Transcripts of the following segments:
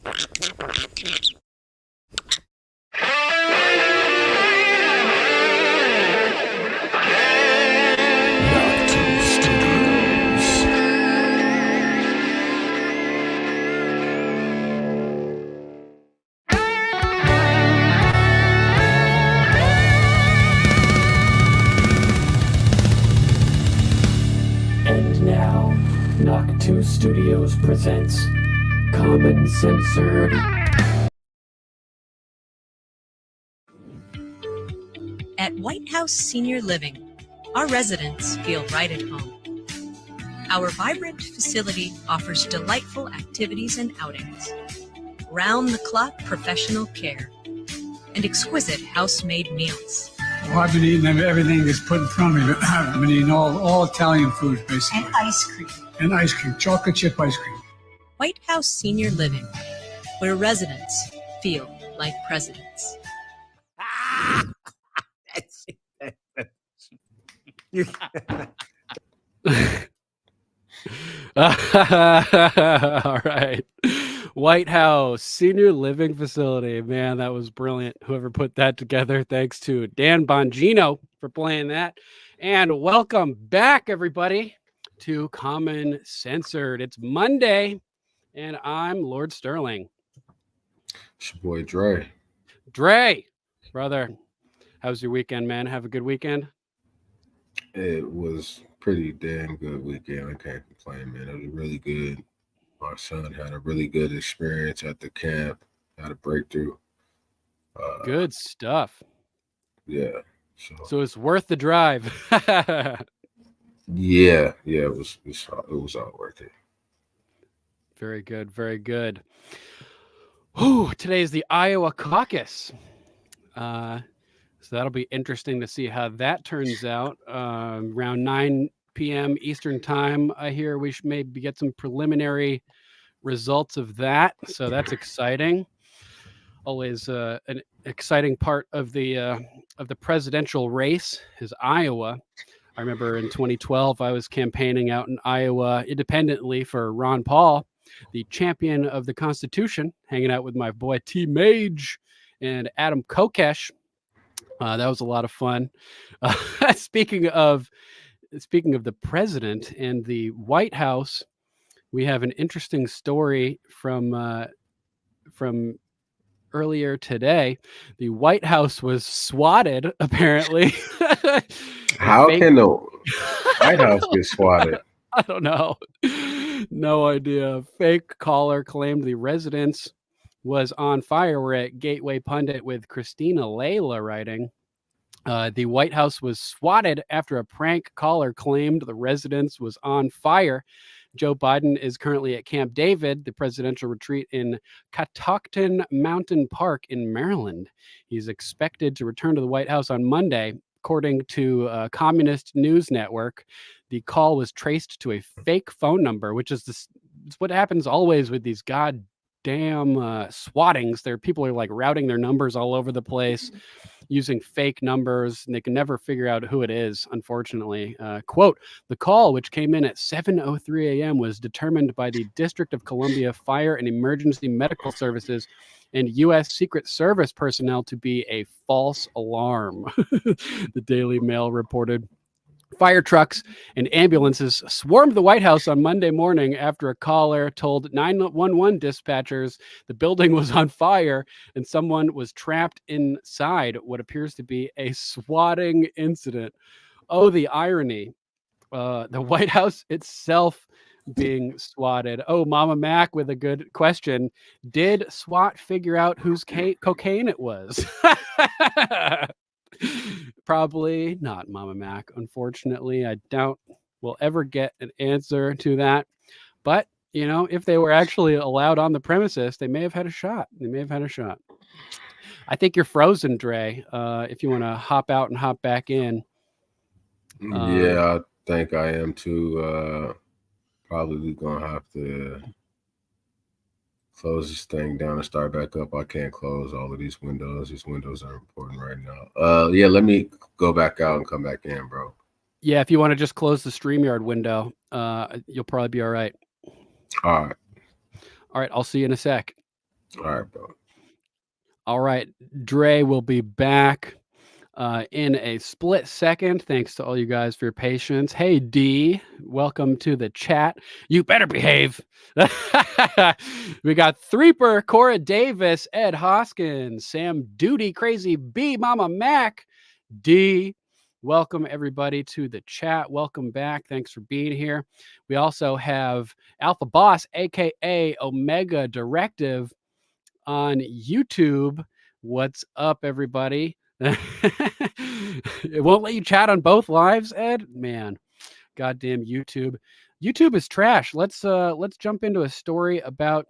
Knock 2 Studios presents Common Censored. At White House Senior Living, our residents feel right at home. Our vibrant facility offers delightful activities and outings, round-the-clock professional care, and exquisite house-made meals. Well, I've been eating everything that's put in front of me. I've been eating all Italian foods, basically. And ice cream. And ice cream, chocolate chip ice cream. White House Senior Living, where residents feel like presidents. All right. White House Senior Living Facility. Man, that was brilliant. Whoever put that together. Thanks to Dan Bongino for playing that. And welcome back, everybody, to Common Censored. It's Monday, and I'm Lord Sterling. It's your boy Dre. Dre, brother, how's your weekend, man? Have a good weekend? It was pretty damn good weekend. I can't complain, man. It was really good. My son had a really good experience at the camp. Had a breakthrough. Good stuff. Yeah. So it's worth the drive. Yeah. It was all worth it. Very good. Very good. Whew, today is the Iowa caucus. So that'll be interesting to see how that turns out. Around 9 p.m. Eastern time, I hear we should maybe get some preliminary results of that. So that's exciting. Always an exciting part of the presidential race is Iowa. I remember in 2012, I was campaigning out in Iowa independently for Ron Paul, the champion of the Constitution, hanging out with my boy T. Mage and Adam Kokesh. That was a lot of fun. Speaking of the president and the White House, we have an interesting story from earlier today. The White House was swatted, apparently. How can the White House get swatted? I don't know. No idea. Fake caller claimed the residence was on fire. We're at Gateway Pundit with Christina Layla writing. The White House was swatted after a prank caller claimed the residence was on fire. Joe Biden is currently at Camp David, the presidential retreat in Catoctin Mountain Park in Maryland. He's expected to return to the White House on Monday. According to Communist News Network, the call was traced to a fake phone number, which is it's what happens always with these goddamn swattings. People are like routing their numbers all over the place using fake numbers, and they can never figure out who it is, unfortunately. Quote, the call, which came in at 7:03 a.m., was determined by the District of Columbia Fire and Emergency Medical Services and U.S. Secret Service personnel to be a false alarm, the Daily Mail reported. Fire trucks and ambulances swarmed the White House on Monday morning after a caller told 911 dispatchers the building was on fire and someone was trapped inside what appears to be a swatting incident. Oh, the irony. The White House itself being swatted. Oh, Mama Mac with a good question. Did SWAT figure out whose cocaine it was? Probably not, Mama Mac. Unfortunately, I doubt we'll ever get an answer to that. But, if they were actually allowed on the premises, they may have had a shot. I think you're frozen, Dre. If you want to hop out and hop back in. Yeah, I think I am too. Probably going to have to close this thing down and start back up. I can't close all of these windows. These windows are important right now. Yeah, let me go back out and come back in, bro. Yeah, if you want to just close the StreamYard window, you'll probably be all right. All right. All right, I'll see you in a sec. All right, bro. All right, Dre will be back in a split second. Thanks to all you guys for your patience. Hey, D, welcome to the chat. You better behave. We got Threeper, Cora Davis, Ed Hoskins, Sam Duty, Crazy B, Mama Mac, D. Welcome everybody to the chat. Welcome back. Thanks for being here. We also have Alpha Boss, aka Omega Directive, on YouTube. What's up, everybody? It won't let you chat on both lives, Ed. Man, goddamn YouTube. YouTube is trash. Let's jump into a story about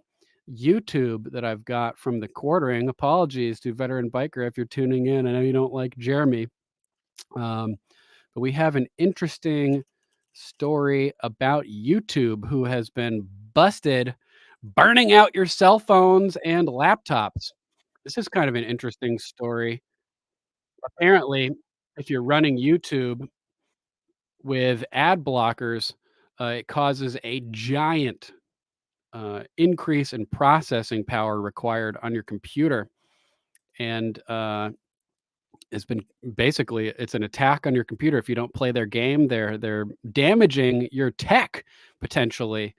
YouTube that I've got from the quartering. Apologies to Veteran Biker if you're tuning in. I know you don't like Jeremy, but we have an interesting story about YouTube, who has been busted burning out your cell phones and laptops. This is kind of an interesting story. Apparently, if you're running YouTube with ad blockers, it causes a giant increase in processing power required on your computer. And it's been basically, it's an attack on your computer. If you don't play their game, they're damaging your tech potentially.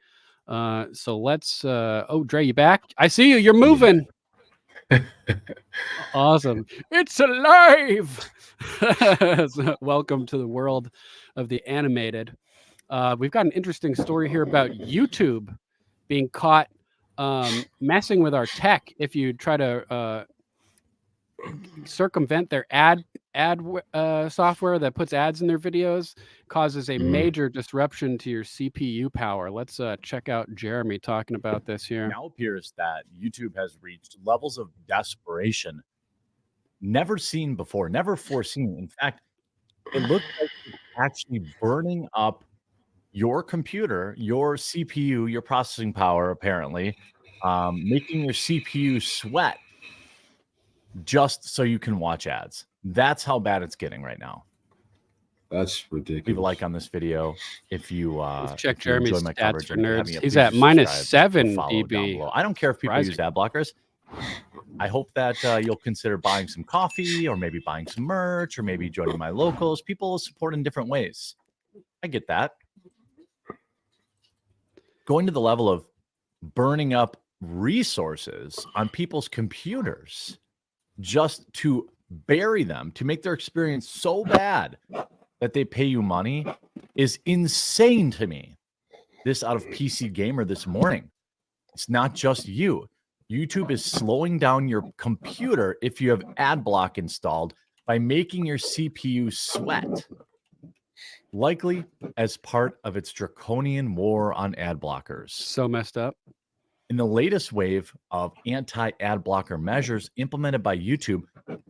So let's oh, Dre, you back? I see you. You're moving. Awesome. It's alive. So welcome to the world of the animated. We've got an interesting story here about YouTube being caught messing with our tech. If you try to circumvent their ad software that puts ads in their videos, causes a major disruption to your CPU power. Let's check out Jeremy talking about this here. Now appears that YouTube has reached levels of desperation never seen before, never foreseen. In fact, it looks like it's actually burning up your computer, your CPU, your processing power, apparently, making your CPU sweat just so you can watch ads. That's how bad it's getting right now. That's ridiculous. Leave a like on this video if you Let's check if you enjoy Jeremy's my stats coverage for and nerds. having it, He's please at do minus subscribe or 7 follow down dB. below. I don't care if people use ad blockers. I hope that you'll consider buying some coffee, or maybe buying some merch, or maybe joining my locals. People support in different ways. I get that. Going to the level of burning up resources on people's computers just to bury them, to make their experience so bad that they pay you money, is insane to me. This out of PC Gamer this morning. It's not just you. YouTube is slowing down your computer if you have ad block installed by making your CPU sweat, likely as part of its draconian war on ad blockers. So messed up. In the latest wave of anti-ad blocker measures implemented by YouTube,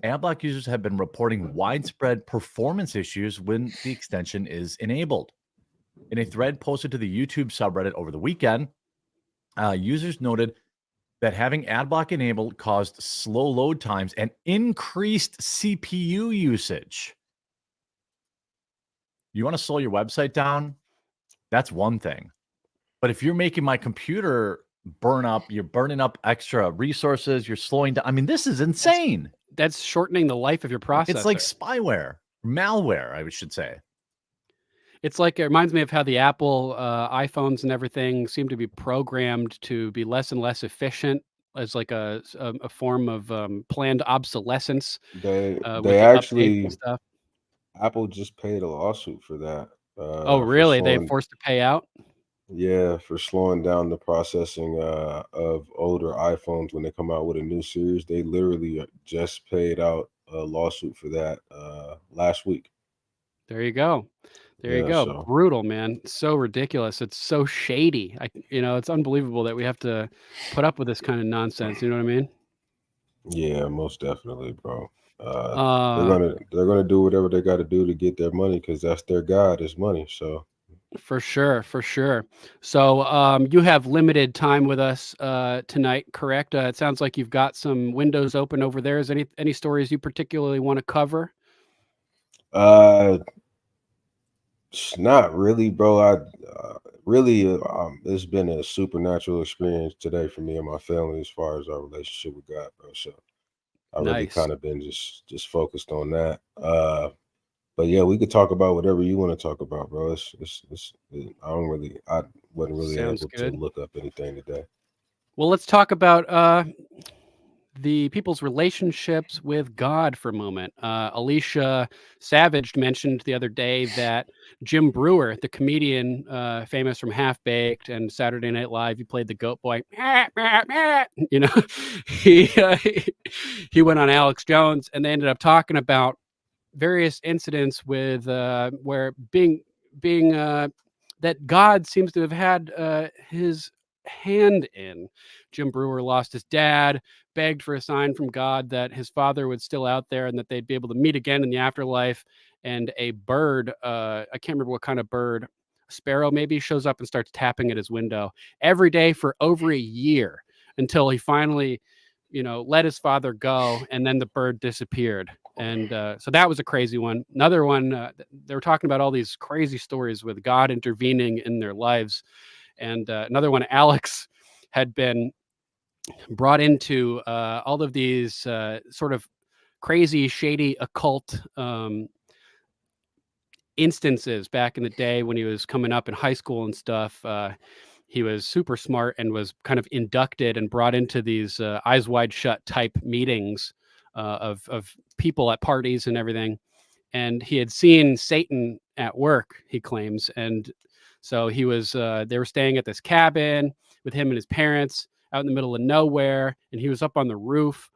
ad block users have been reporting widespread performance issues when the extension is enabled. In a thread posted to the YouTube subreddit over the weekend, users noted that having ad block enabled caused slow load times and increased CPU usage. You want to slow your website down? That's one thing. But if you're making my computer burn up, you're burning up extra resources, you're slowing down. I mean, this is insane. That's shortening the life of your processor. It's like spyware, malware, I should say. It's like, it reminds me of how the Apple iPhones and everything seem to be programmed to be less and less efficient as like a form of planned obsolescence. They with the updates actually, and stuff. Apple just paid a lawsuit for that. Oh, really? They forced to pay out? Yeah, for slowing down the processing of older iPhones when they come out with a new series. They literally just paid out a lawsuit for that last week. There you go. There you go. So Brutal, man. So ridiculous. It's so shady. It's unbelievable that we have to put up with this kind of nonsense. You know what I mean? yeah, most definitely, bro. They're gonna do whatever they got to do to get their money, because that's their god is money. So For sure, for sure. So you have limited time with us tonight, correct? It sounds like you've got some windows open over there. Is any stories you particularly want to cover? Not really, bro. It's been a supernatural experience today for me and my family as far as our relationship with God, bro. So I really Nice. kind of been just focused on that. But yeah, we could talk about whatever you want to talk about, bro. I wasn't really Sounds able to good. look up anything today. Well, let's talk about the people's relationships with God for a moment. Alicia Savage mentioned the other day that Jim Brewer, the comedian famous from Half Baked and Saturday Night Live, he played the Goat Boy. You know, he went on Alex Jones, and they ended up talking about various incidents with where being that God seems to have had his hand in. Jim Brewer lost his dad, begged for a sign from God that his father was still out there and that they'd be able to meet again in the afterlife. And a bird, I can't remember what kind of bird, a sparrow maybe, shows up and starts tapping at his window every day for over a year until he finally, let his father go, and then the bird disappeared. And so that was a crazy one. Another one, they were talking about all these crazy stories with God intervening in their lives. And another one, Alex had been brought into all of these sort of crazy, shady, occult instances back in the day when he was coming up in high school and stuff. He was super smart and was kind of inducted and brought into these eyes wide shut type meetings of people at parties and everything. And he had seen Satan at work, he claims. And so he was, they were staying at this cabin with him and his parents out in the middle of nowhere. And he was up on the roof,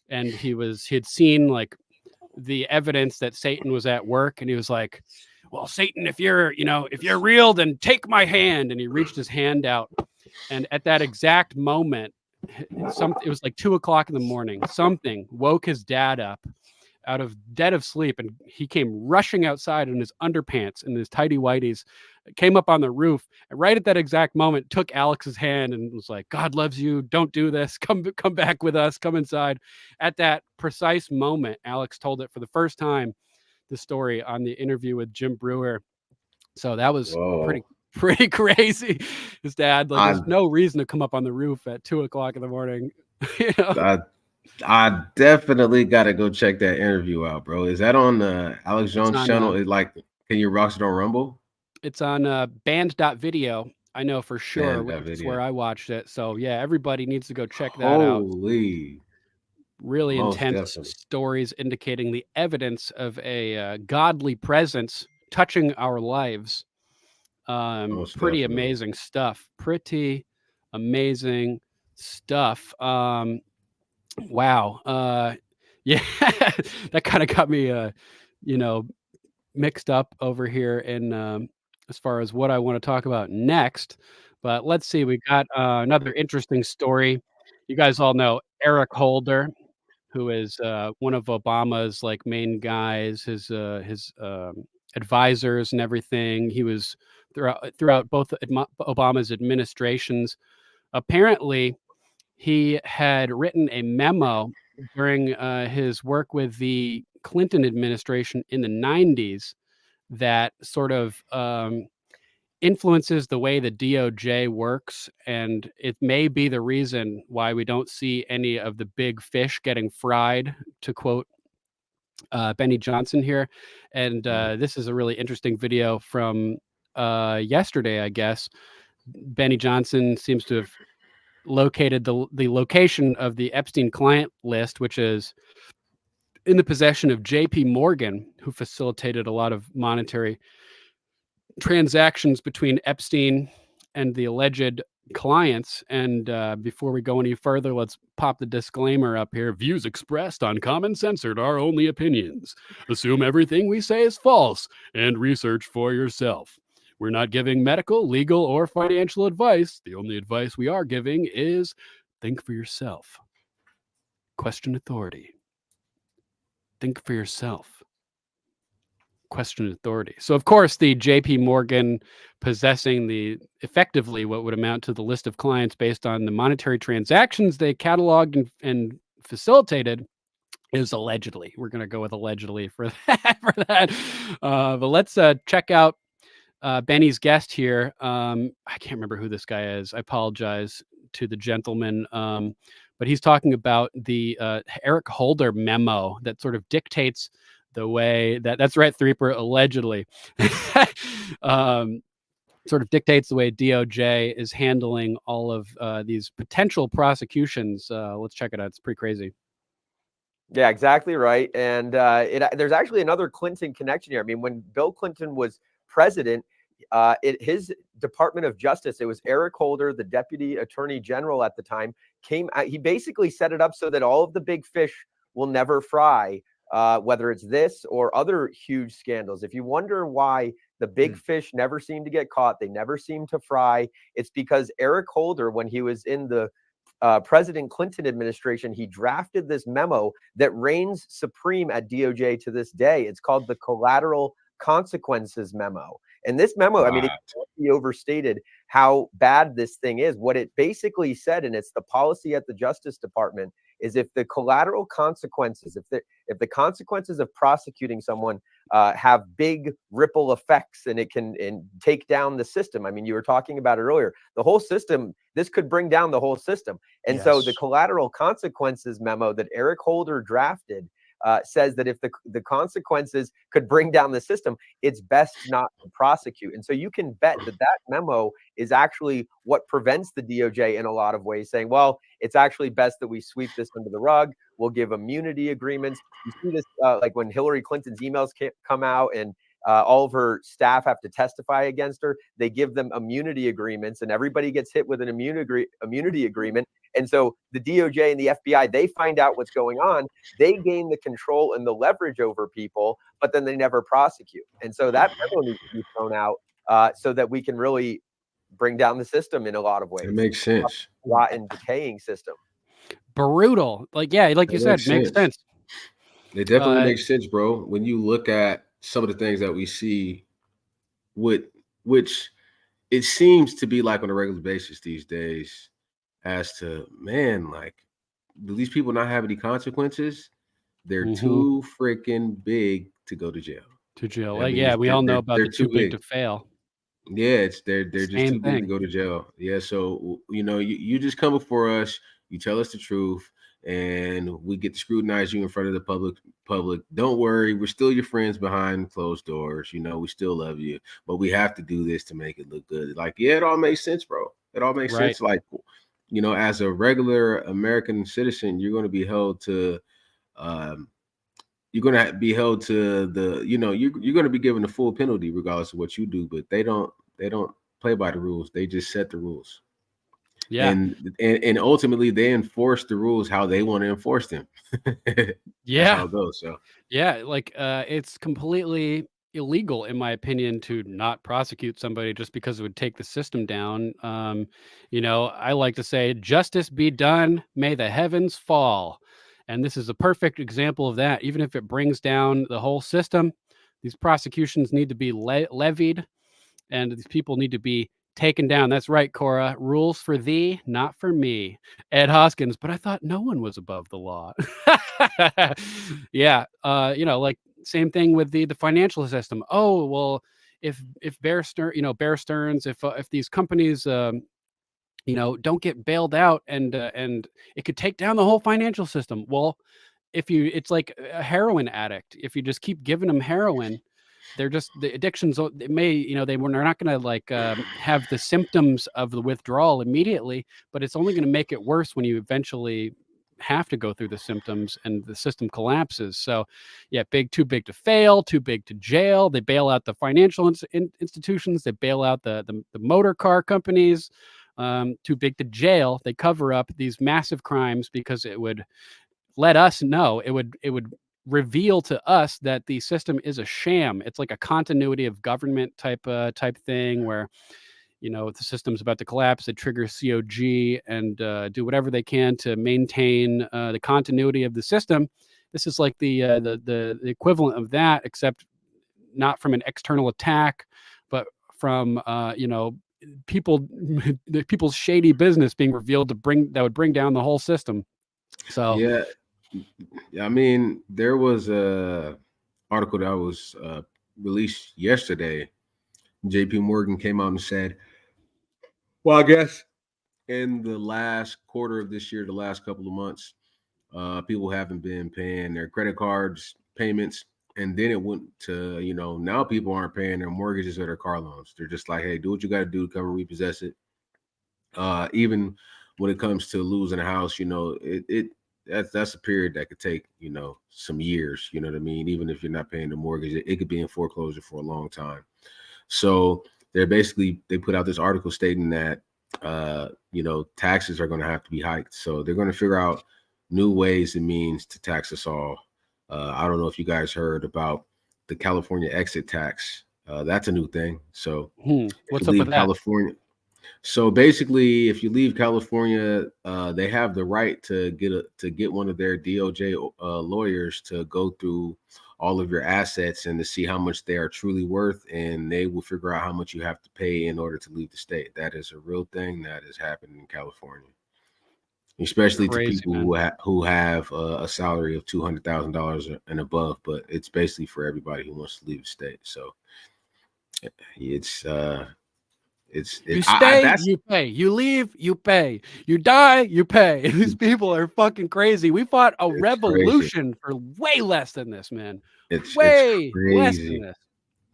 and he had seen like the evidence that Satan was at work. And he was like, well, Satan, if you're real, then take my hand. And he reached his hand out. And at that exact moment, it was like 2:00 in the morning. Something woke his dad up out of dead of sleep, and he came rushing outside in his underpants and his tidy whities, came up on the roof, and right at that exact moment took Alex's hand and was like, God loves you, don't do this, come back with us, come inside. At that precise moment, Alex told it for the first time, the story, on the interview with Jim Brewer. So that was Whoa. pretty crazy. His dad, like, I there's no reason to come up on the roof at 2:00 in the morning. I I definitely gotta go check that interview out, bro. Is that on the Alex It's Jones on channel? Can you watch it on Rumble? It's on band.video. I know for sure, Man, that which is video. where I watched it. So yeah, everybody needs to go check that out. Holy, Really most intense definitely. stories indicating the evidence of a godly presence touching our lives. Most Pretty definitely. amazing stuff. Pretty amazing stuff. Wow. Yeah, that kind of got me, you know, mixed up over here in as far as what I want to talk about next. But let's see, we got another interesting story. You guys all know Eric Holder, who is one of Obama's like main guys, his advisors and everything. He was throughout both Obama's administrations. Apparently, he had written a memo during his work with the Clinton administration in the 90s that sort of influences the way the DOJ works. And it may be the reason why we don't see any of the big fish getting fried, to quote Benny Johnson here. And this is a really interesting video from yesterday, I guess. Benny Johnson seems to have located the location of the Epstein client list, which is in the possession of J.P. Morgan, who facilitated a lot of monetary transactions between Epstein and the alleged clients. And before we go any further, let's pop the disclaimer up here. Views expressed on Common Censored are only opinions. Assume everything we say is false and research for yourself. We're not giving medical, legal, or financial advice. The only advice we are giving is think for yourself. Question authority. Think for yourself. Question authority. So, of course, the J.P. Morgan possessing effectively what would amount to the list of clients based on the monetary transactions they cataloged and facilitated is allegedly. We're going to go with allegedly for that. But let's check out Benny's guest here, I can't remember who this guy is. I apologize to the gentleman. But he's talking about the Eric Holder memo that sort of dictates the way that's right, Threeper, allegedly. Sort of dictates the way DOJ is handling all of these potential prosecutions. Let's check it out. It's pretty crazy. Yeah, exactly right. And there's actually another Clinton connection here. I mean, when Bill Clinton was president, his Department of Justice, it was Eric Holder, the Deputy Attorney General at the time, he basically set it up so that all of the big fish will never fry, whether it's this or other huge scandals. If you wonder why the big fish never seem to get caught, they never seem to fry, it's because Eric Holder, when he was in the President Clinton administration, he drafted this memo that reigns supreme at DOJ to this day. It's called the Collateral Consequences Memo. And this memo, I mean, it can't be overstated how bad this thing is. What it basically said, and it's the policy at the Justice Department, is if the collateral consequences, if the consequences of prosecuting someone have big ripple effects, and it can take down the system. I mean, you were talking about it earlier. The whole system, this could bring down the whole system. And so the collateral consequences memo that Eric Holder drafted says that if the consequences could bring down the system, it's best not to prosecute. And so you can bet that memo is actually what prevents the DOJ in a lot of ways, saying, well, it's actually best that we sweep this under the rug. We'll give immunity agreements. You see this like when Hillary Clinton's emails come out and all of her staff have to testify against her. They give them immunity agreements, and everybody gets hit with an immunity agreement. And so the DOJ and the FBI, they find out what's going on. They gain the control and the leverage over people, but then they never prosecute. And so that memo needs to be thrown out so that we can really bring down the system in a lot of ways. It makes sense. Rotten, decaying system. Brutal. Like, yeah, like you said, makes sense. It definitely makes sense, bro. When you look at some of the things that we see, which it seems to be like on a regular basis these days, as to, man, like, do these people not have any consequences? They're too freaking big to go to jail. Like, yeah, we all know about the too big to fail. Yeah, they're just too big to go to jail. Yeah, so you just come before us, you tell us the truth, and we get to scrutinize you in front of the public. Don't worry, we're still your friends behind closed doors. We still love you, but we have to do this to make it look good. Like, yeah, it all makes sense, bro. It all makes sense. Like, as a regular American citizen, you're going to be held to you're going to be held to the, you're going to be given the full penalty regardless of what you do, but they don't play by the rules. They just set the rules. Yeah. And ultimately they enforce the rules how they want to enforce them. Yeah. That's how it goes. So yeah, like it's completely illegal, in my opinion, to not prosecute somebody just because it would take the system down. I like to say, justice be done, may the heavens fall. And this is a perfect example of that. Even if it brings down the whole system, these prosecutions need to be levied, and these people need to be taken down. That's right, Cora. Rules for thee, not for me. Ed Hoskins, but I thought no one was above the law. Yeah. Like same thing with the financial system. Oh, well, if Bear Stearns, if these companies, don't get bailed out and it could take down the whole financial system. Well, it's like a heroin addict. If you just keep giving them heroin, they're just, the addictions, it may, they're not going to like have the symptoms of the withdrawal immediately, but it's only going to make it worse when you eventually have to go through the symptoms and the system collapses. So yeah, too big to fail, too big to jail. They bail out the financial institutions. They bail out the motor car companies. Too big to jail. They cover up these massive crimes because it would let us know, it would reveal to us that the system is a sham. It's like a continuity of government type thing where, if the system's about to collapse, they trigger COG and do whatever they can to maintain the continuity of the system. This is like the equivalent of that, except not from an external attack, but from people's shady business being revealed that would bring down the whole system. So yeah, I mean, there was a article that was released yesterday JP Morgan came out and said, well, I guess in the last quarter of this year, the last couple of months, people haven't been paying their credit cards payments. And then it went to, now people aren't paying their mortgages or their car loans. They're just like, hey, do what you got to do to come and repossess it. Even when it comes to losing a house, that's a period that could take, some years, you know what I mean? Even if you're not paying the mortgage, it could be in foreclosure for a long time. So they put out this article stating that, taxes are going to have to be hiked. So they're going to figure out new ways and means to tax us all. I don't know if you guys heard about the California exit tax. That's a new thing. So what's up with that? California. So basically, if you leave California, they have the right to get one of their DOJ lawyers to go through all of your assets and to see how much they are truly worth, and they will figure out how much you have to pay in order to leave the state. That is a real thing that is happening in California, especially to people who have a salary of $200,000 and above. But it's basically for everybody who wants to leave the state. So it's. You stay, you pay. You leave, you pay. You die, you pay. These people are fucking crazy. We fought a revolution for way less than this, man. It's way less than this.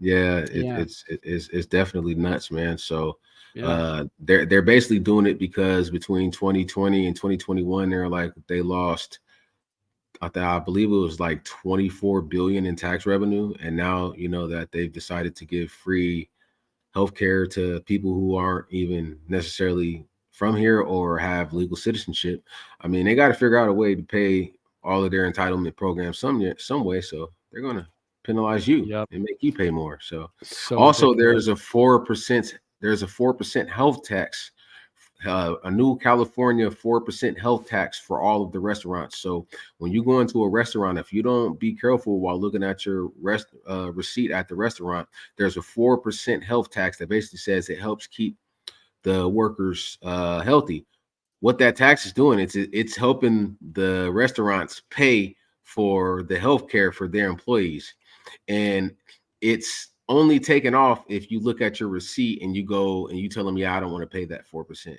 Yeah, it's definitely nuts, man. So they're basically doing it because between 2020 and 2021, they lost, I believe it was like 24 billion in tax revenue, and now that they've decided to give free healthcare to people who aren't even necessarily from here or have legal citizenship. I mean, they got to figure out a way to pay all of their entitlement programs some way. So they're going to penalize you and make you pay more. So also ridiculous. There's a 4% health tax, a new California 4% health tax for all of the restaurants. So when you go into a restaurant, if you don't be careful while looking at your receipt at the restaurant, there's a 4% health tax that basically says it helps keep the workers healthy. What that tax is doing, it's helping the restaurants pay for the health care for their employees. And it's only taken off if you look at your receipt and you go and you tell them, I don't want to pay that 4%.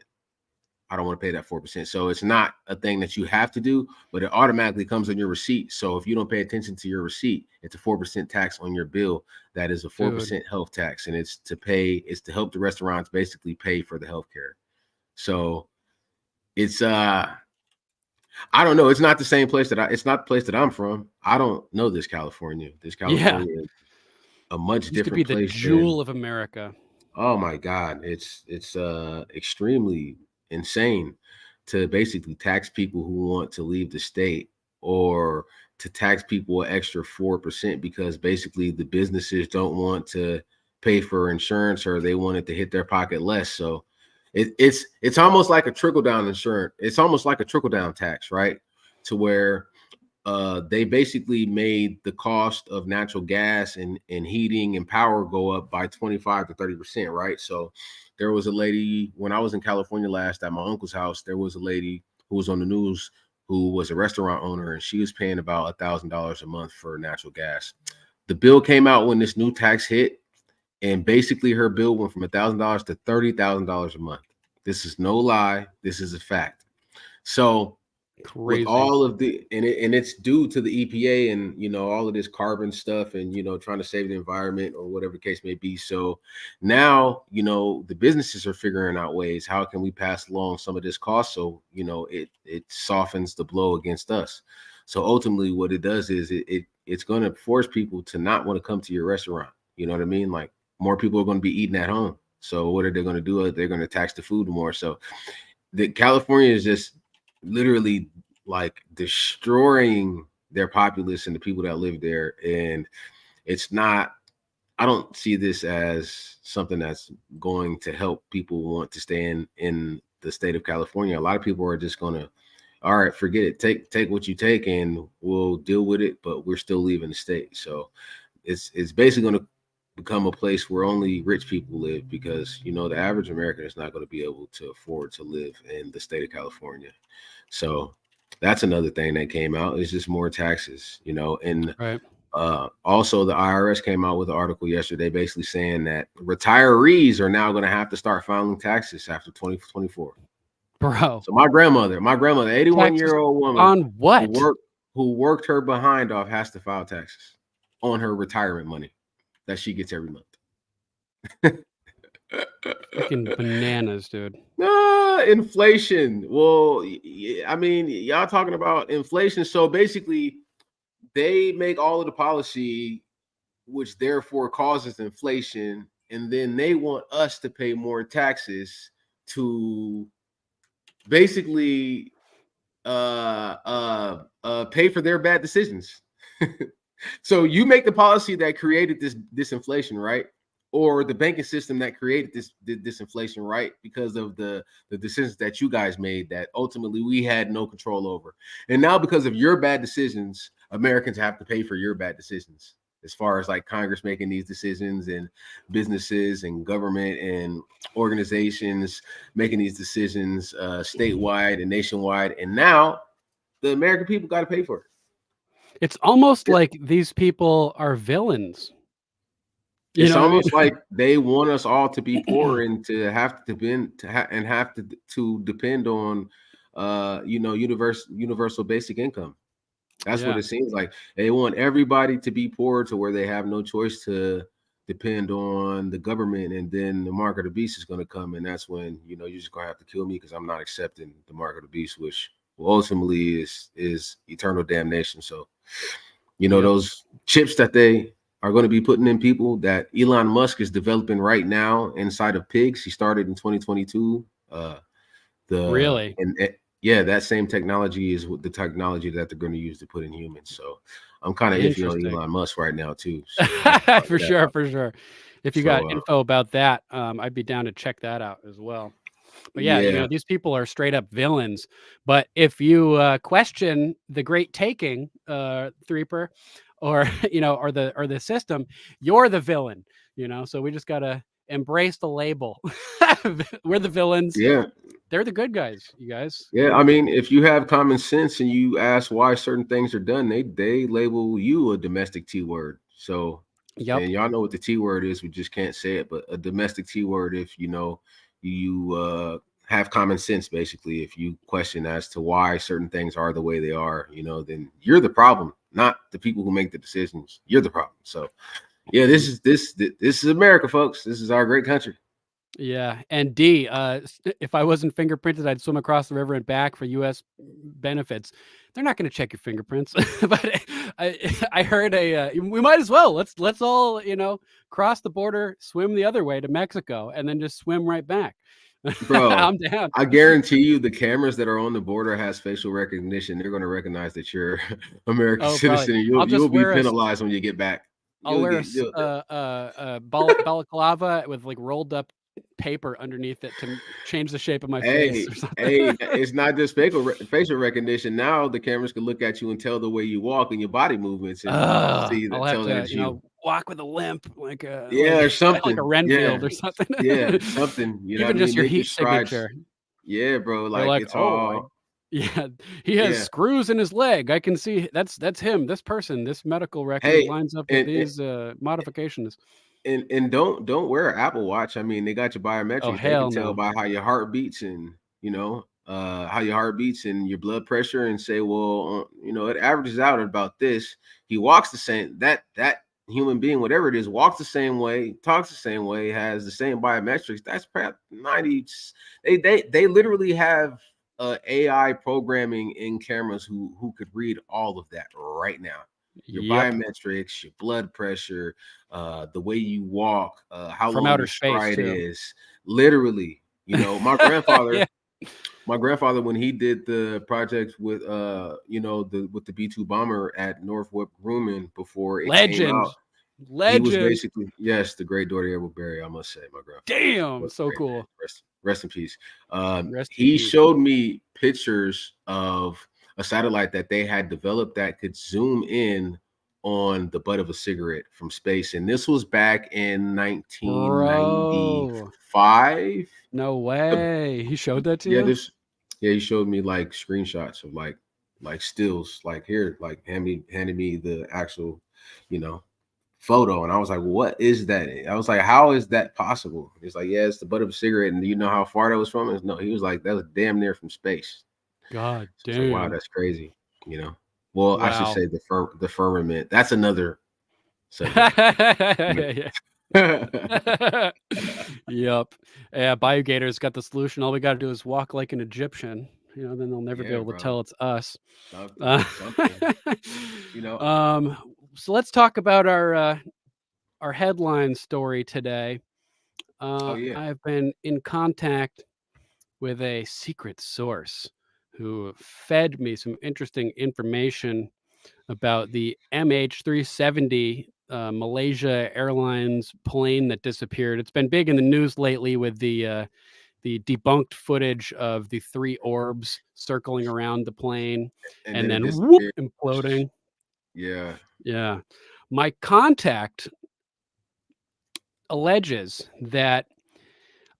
I don't want to pay that 4%. So it's not a thing that you have to do, but it automatically comes on your receipt. So if you don't pay attention to your receipt, it's a 4% tax on your bill. That is a 4% health tax. And it's to help the restaurants basically pay for the healthcare. So it's, I don't know. It's not the same place it's not the place that I'm from. I don't know this California. This California is a much different place. The jewel of America. Oh my God. It's extremely insane to basically tax people who want to leave the state, or to tax people an extra 4% because basically the businesses don't want to pay for insurance, or they want it to hit their pocket less. So it's almost like a trickle down insurance. It's almost like a trickle down tax, right? To where they basically made the cost of natural gas and heating and power go up by 25 to 30%, right? So there was a lady, when I was in California last at my uncle's house, there was a lady who was on the news who was a restaurant owner, and she was paying about $1,000 a month for natural gas. The bill came out when this new tax hit, and basically her bill went from $1,000 to $30,000 a month. This is no lie. This is a fact. So crazy. With all of and it's due to the EPA and all of this carbon stuff and trying to save the environment or whatever the case may be. So now the businesses are figuring out ways, how can we pass along some of this cost so it softens the blow against us. So ultimately what it does is it's going to force people to not want to come to your restaurant. You know what I mean? Like, more people are going to be eating at home. So what are they going to do? They're going to tax the food more. So the California is just literally like destroying their populace and the people that live there. And I don't see this as something that's going to help people want to stay in the state of California. A lot of people are just going to, all right, forget it. Take what you take and we'll deal with it, but we're still leaving the state. So it's basically going to become a place where only rich people live, because the average American is not going to be able to afford to live in the state of California. So that's another thing that came out. It's just more taxes, and right. Also, the IRS came out with an article yesterday basically saying that retirees are now going to have to start filing taxes after 2024. Bro. So my grandmother, 81-year-old woman on what? who worked her behind off has to file taxes on her retirement money that she gets every month. Freaking bananas, dude. Inflation. Well, I mean, y'all talking about inflation. So basically, they make all of the policy, which therefore causes inflation, and then they want us to pay more taxes to basically pay for their bad decisions. So you make the policy that created this inflation, right? Or the banking system that created this inflation, right? Because of the decisions that you guys made that ultimately we had no control over. And now because of your bad decisions, Americans have to pay for your bad decisions. As far as like Congress making these decisions and businesses and government and organizations making these decisions statewide and nationwide. And now the American people got to pay for it. It's almost like these people are villains. It's almost like they want us all to be poor and to have to depend to depend on universal basic income. That's what it seems like. They want everybody to be poor to where they have no choice to depend on the government, and then the mark of the beast is going to come, and that's when you're just going to have to kill me because I'm not accepting the mark of the beast, which ultimately is eternal damnation. So those chips that they are going to be putting in people that Elon Musk is developing right now inside of pigs. He started in 2022. Really? That same technology is the technology that they're going to use to put in humans. So I'm kind of iffy on Elon Musk right now too. So, for sure. If you got info about that, I'd be down to check that out as well. But these people are straight up villains. But if you question the great taking, Threeper, or the system, you're the villain. So we just gotta embrace the label. We're the villains. Yeah, they're the good guys, you guys. Yeah, I mean, if you have common sense and you ask why certain things are done, they label you a domestic T word. So and y'all know what the T word is, we just can't say it, but a domestic T word, if you have common sense, basically, if you question as to why certain things are the way they are, then you're the problem, not the people who make the decisions. You're the problem. So yeah, this is America, folks. This is our great country. Yeah, and D, if I wasn't fingerprinted, I'd swim across the river and back for U.S. benefits. They're not going to check your fingerprints, but I heard we might as well. Let's all cross the border, swim the other way to Mexico, and then just swim right back. Bro, I'm down. I guarantee you, the cameras that are on the border has facial recognition. They're going to recognize that you're American citizen, and you'll be penalized when you get back. I'll wear a balaclava with like rolled up paper underneath it to change the shape of my face or something. It's not just facial recognition. Now the cameras can look at you and tell the way you walk and your body movements, and see that. I'll have to, walk with a limp, like or something, like a Renfield or something. Something. Even just your heat signature. Yeah, bro. Like it's all. Yeah, he has screws in his leg. I can see that's him. This person, this medical record lines up with these modifications. And don't wear an Apple Watch. I mean, they got your biometrics. They can tell by how your heart beats and how your heart beats and your blood pressure, and say, well, it averages out at about this. He walks the same. That human being, whatever it is, walks the same way, talks the same way, has the same biometrics. That's perhaps 90. They literally have AI programming in cameras who could read all of that right now. Your biometrics, your blood pressure, the way you walk, how from long outer your space stride is. Literally, my grandfather, when he did the project with with the B-2 bomber at Northrop Grumman before it came out. He was basically, the great Doherty Edward Berry, I must say, my grandfather. Damn, so cool. Rest in peace. He showed me pictures of a satellite that they had developed that could zoom in on the butt of a cigarette from space. And this was back in 1995. No way. He showed that to you? He showed me like screenshots of like stills, like here, like handing me the actual photo, and I was like, what is that? I was like, how is that possible? He's like, yeah, it's the butt of a cigarette. And you know how far that was from? No, he was like, that was damn near from space. God So it's like, wow, damn. that's crazy. Well, I should Wow. say the firmament. That's another subject. Yep. Yeah, BioGator's got the solution. All we got to do is walk like an Egyptian. Then they'll never be able to bro. tell it's us. Something. So let's talk about our headline story today. I've been in contact with a secret source who fed me some interesting information about the MH370 Malaysia Airlines plane that disappeared. It's been big in the news lately with the debunked footage of the 3 orbs circling around the plane and then whoop, imploding. Yeah. My contact alleges that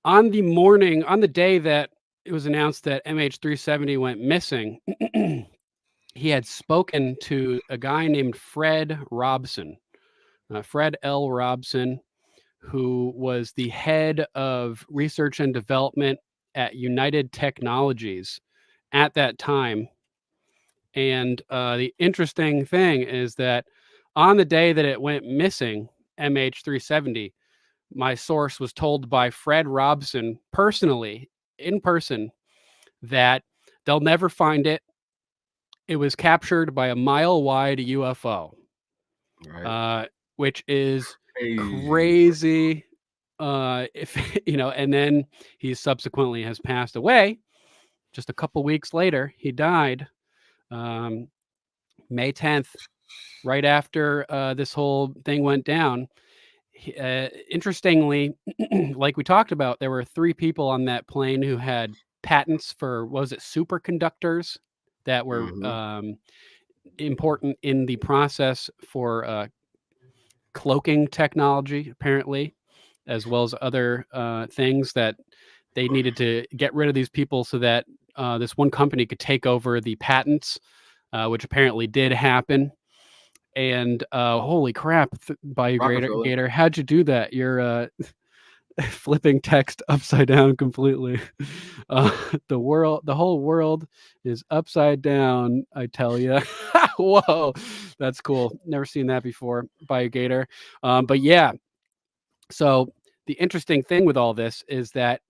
on the day that it was announced that MH370 went missing, he had spoken to a guy named Fred Robson, Fred L. Robson, who was the head of research and development at United Technologies at that time. And the interesting thing is that on the day that it went missing, MH370, my source was told by Fred Robson personally, in person, that they'll never find it. It was captured by a mile-wide UFO, which is crazy. And then he subsequently has passed away. Just a couple weeks later, he died, May 10th, right after this whole thing went down. Interestingly, like we talked about, there were 3 people on that plane who had patents for, superconductors that were important in the process for cloaking technology, apparently, as well as other things that they needed to get rid of these people so that this one company could take over the patents, which apparently did happen. And holy crap, BioGator, how'd you do that? You're flipping text upside down completely. The whole world is upside down, I tell you. Whoa, that's cool. Never seen that before, BioGator. But yeah, so the interesting thing with all this is that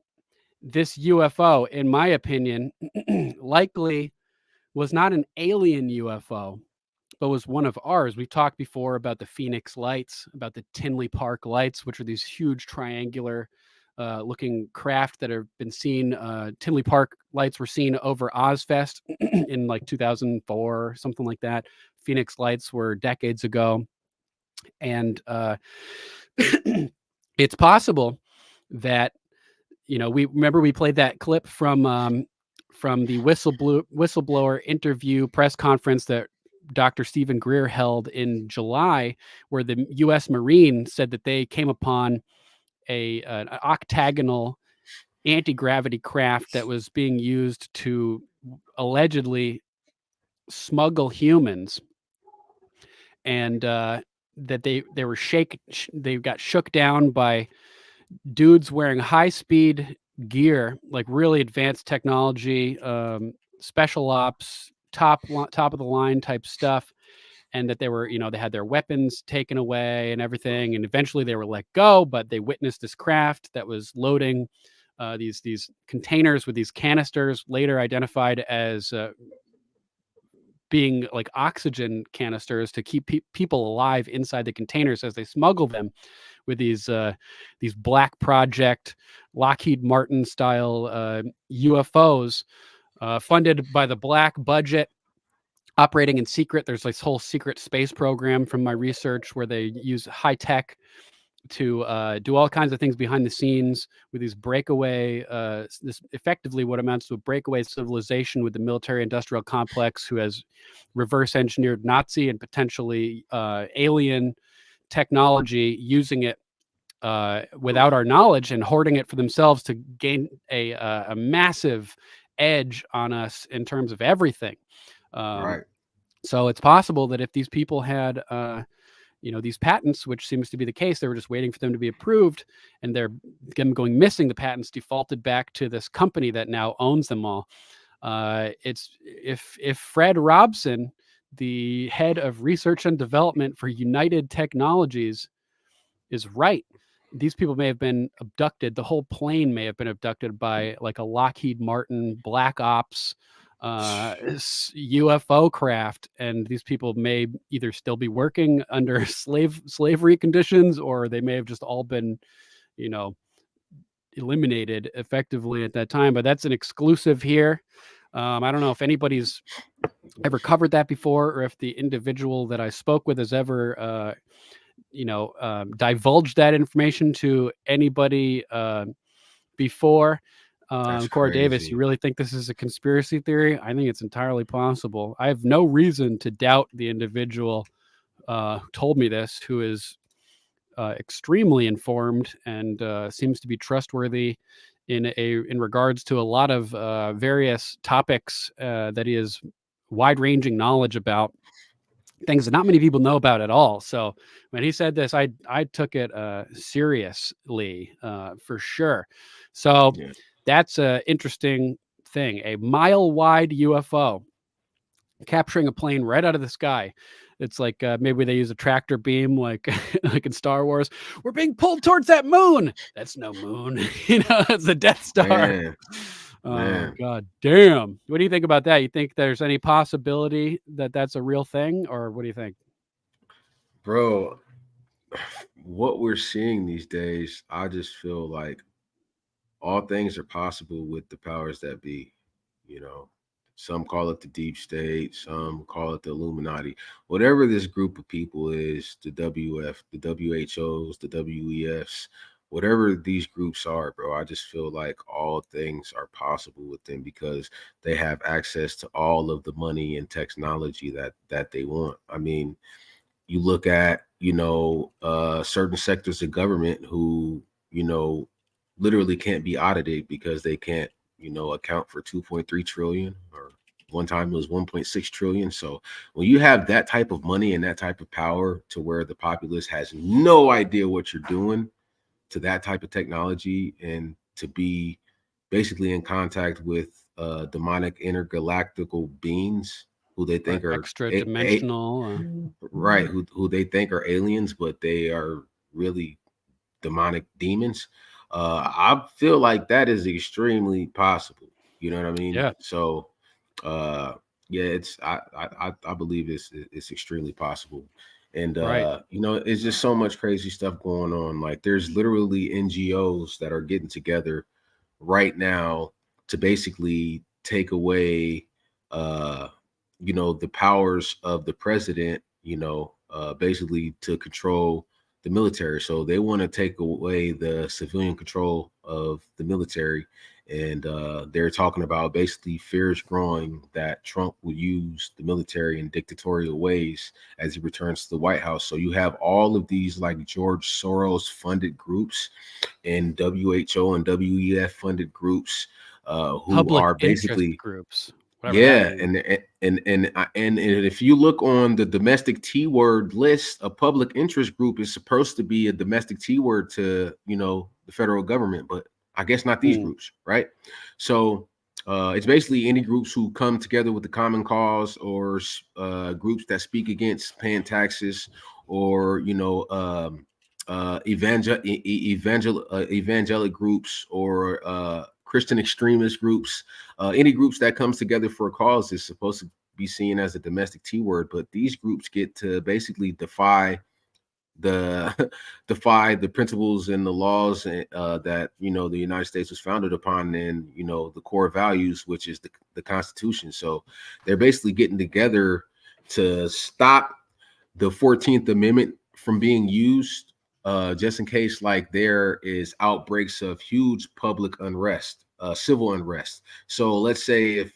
this UFO, in my opinion, likely was not an alien UFO, but was one of ours. We've talked before about the Phoenix lights, about the Tinley Park lights, which are these huge triangular looking craft that have been seen. Tinley Park lights were seen over Ozfest in like 2004, something like that. Phoenix lights were decades ago. And it's possible that, we played that clip from the whistleblower interview press conference that Dr. Stephen Greer held in July, where the U.S. Marine said that they came upon an octagonal anti-gravity craft that was being used to allegedly smuggle humans, and that they got shook down by dudes wearing high-speed gear, like really advanced technology, special ops, top of the line type stuff, and that they were, they had their weapons taken away and everything, and eventually they were let go. But they witnessed this craft that was loading these containers with these canisters, later identified as being like oxygen canisters to keep people alive inside the containers as they smuggle them with these Black Project, Lockheed Martin style UFOs, funded by the black budget, operating in secret. There's this whole secret space program from my research where they use high tech to do all kinds of things behind the scenes with these breakaway, this effectively what amounts to a breakaway civilization with the military industrial complex, who has reverse engineered Nazi and potentially alien technology, using it without our knowledge and hoarding it for themselves to gain a massive edge on us in terms of everything. Right. So it's possible that if these people had these patents, which seems to be the case. They were just waiting for them to be approved, and they're going missing. The patents defaulted back to this company that now owns them all. It's if Fred Robson, the head of research and development for United Technologies, is right, these people may have been abducted. The whole plane may have been abducted by like a Lockheed Martin Black Ops UFO craft, and these people may either still be working under slavery conditions, or they may have just all been, eliminated effectively at that time. But that's an exclusive here. I don't know if anybody's ever covered that before, or if the individual that I spoke with has ever divulged that information to anybody before. Cora Davis, you really think this is a conspiracy theory? I think it's entirely possible. I have no reason to doubt the individual told me this, who is extremely informed and seems to be trustworthy in regards to a lot of various topics that he has wide-ranging knowledge about, things that not many people know about at all. So when he said this, I took it seriously for sure. So that's an interesting thing. A mile-wide UFO capturing a plane right out of the sky. It's like maybe they use a tractor beam, like like in Star Wars. We're being pulled towards that moon. That's no moon. It's the Death Star. Man. God damn. What do you think about that? You think there's any possibility that that's a real thing, or what do you think? Bro, what we're seeing these days, I just feel like all things are possible with the powers that be. Some call it the deep state, some call it the Illuminati. Whatever this group of people is, the WF, the WHOs, the WEFs, whatever these groups are, bro, I just feel like all things are possible with them because they have access to all of the money and technology that they want. I mean, you look at, certain sectors of government who, literally can't be audited because they can't, account for 2.3 trillion, or one time it was 1.6 trillion. So when you have that type of money and that type of power to where the populace has no idea what you're doing to that type of technology, and to be basically in contact with demonic intergalactical beings who they think are extra dimensional, right? Who they think are aliens, but they are really demonic demons. I feel like that is extremely possible. You know what I mean? Yeah. So, it's I believe it's extremely possible. And it's just so much crazy stuff going on. Like, there's literally NGOs that are getting together right now to basically take away the powers of the president, basically to control the military. So they want to take away the civilian control of the military. And they're talking about basically fears growing that Trump will use the military in dictatorial ways as he returns to the White House. So you have all of these like George Soros funded groups and WHO and WEF funded groups who public are basically groups. Yeah, and if you look on the domestic T word list, a public interest group is supposed to be a domestic T word to the federal government, but I guess not these groups, right? So it's basically any groups who come together with the common cause, or groups that speak against paying taxes, or evangelic groups, or Christian extremist groups. Any groups that comes together for a cause is supposed to be seen as a domestic T word, but these groups get to basically defy the principles and the laws that the United States was founded upon, and the core values, which is the Constitution. So they're basically getting together to stop the 14th Amendment from being used, just in case like there is outbreaks of huge public unrest, civil unrest. So let's say if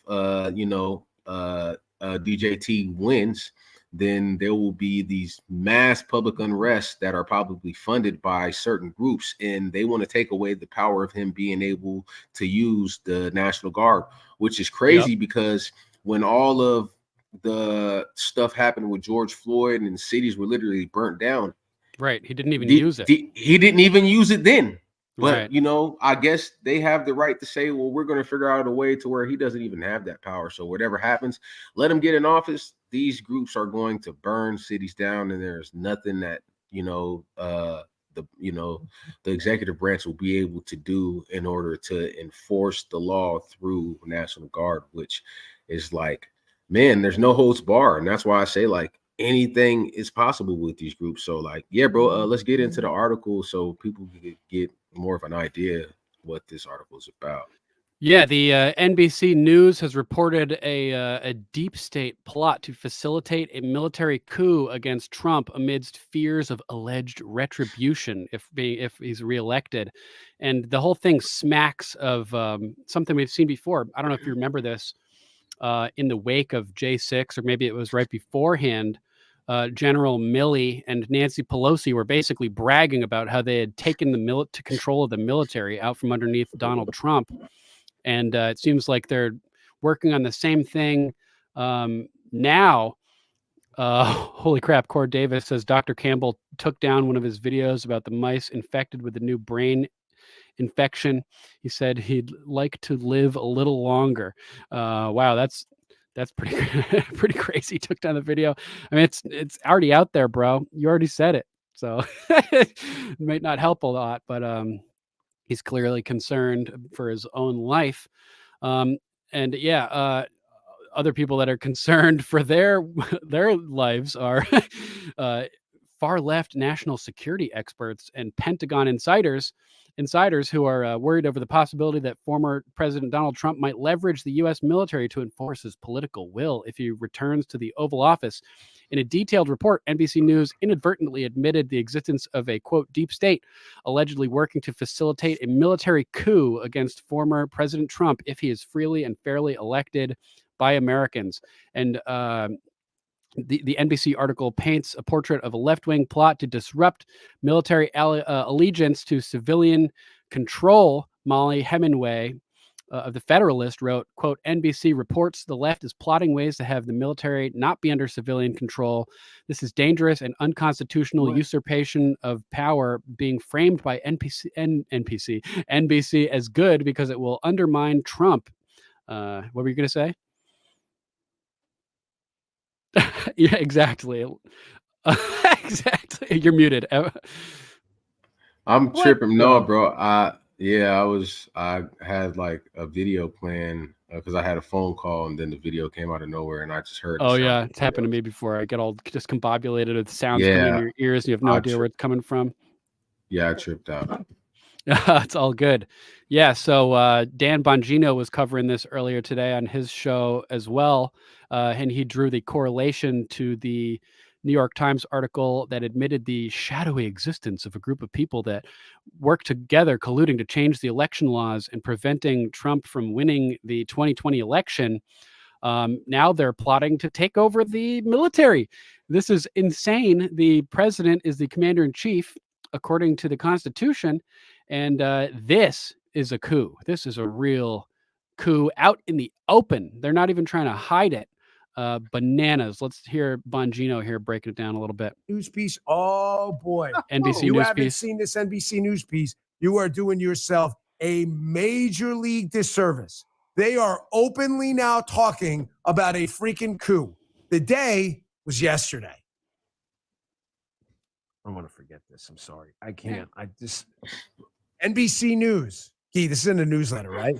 DJT wins, then there will be these mass public unrest that are probably funded by certain groups, and they want to take away the power of him being able to use the National Guard, which is crazy because when all of the stuff happened with George Floyd and cities were literally burnt down. Right. He didn't even use it. He didn't even use it then. But, Right. you know, I guess they have the right to say, well, we're going to figure out a way to where he doesn't even have that power. So whatever happens, let him get in office. These groups are going to burn cities down, and there's nothing that, the executive branch will be able to do in order to enforce the law through National Guard, which is like, man, there's no holds bar. And that's why I say, like, anything is possible with these groups. So, like, yeah, bro, let's get into the article so people can get more of an idea what this article is about. Yeah, the NBC News has reported a deep state plot to facilitate a military coup against Trump amidst fears of alleged retribution if he's reelected, and the whole thing smacks of something we've seen before. I don't know if you remember this in the wake of J6, or maybe it was right beforehand. General Milley and Nancy Pelosi were basically bragging about how they had taken the control of the military out from underneath Donald Trump. And it seems like they're working on the same thing now. Holy crap. Cord Davis says Dr. Campbell took down one of his videos about the mice infected with the new brain infection. He said he'd like to live a little longer. Wow, that's pretty pretty crazy. He took down the video. I mean, it's already out there, bro. You already said it. So it might not help a lot, but he's clearly concerned for his own life. And yeah, other people that are concerned for their lives are far left national security experts and Pentagon insiders who are worried over the possibility that former President Donald Trump might leverage the U.S. military to enforce his political will if he returns to the Oval Office. In a detailed report, NBC News inadvertently admitted the existence of a, quote, deep state allegedly working to facilitate a military coup against former President Trump if he is freely and fairly elected by Americans. And the NBC article paints a portrait of a left-wing plot to disrupt military allegiance to civilian control. Molly Hemingway of The Federalist wrote, quote, NBC reports the left is plotting ways to have the military not be under civilian control. This is dangerous and unconstitutional usurpation of power being framed by NBC as good because it will undermine Trump. What were you going to say? Yeah, exactly. Exactly. You're muted. I'm tripping. No, bro. I had like a video plan because I had a phone call and then the video came out of nowhere and I just heard. Oh yeah, it's happened to me before. I get all discombobulated with sounds coming in your ears and you have no idea where it's coming from. Yeah, I tripped out. It's all good. Yeah, so Dan Bongino was covering this earlier today on his show as well, and he drew the correlation to the New York Times article that admitted the shadowy existence of a group of people that work together, colluding to change the election laws and preventing Trump from winning the 2020 election. Now they're plotting to take over the military. This is insane. The president is the commander-in-chief, according to the Constitution. And this is a coup. This is a real coup out in the open. They're not even trying to hide it. Bananas. Let's hear Bongino here breaking it down a little bit. News piece. Oh boy. NBC you news haven't piece. seen this NBC news piece. You are doing yourself a major league disservice. They are openly now talking about a freaking coup. The day was yesterday. I want to forget this. I'm sorry. I can't. I just NBC News. Gee, this is in the newsletter, right?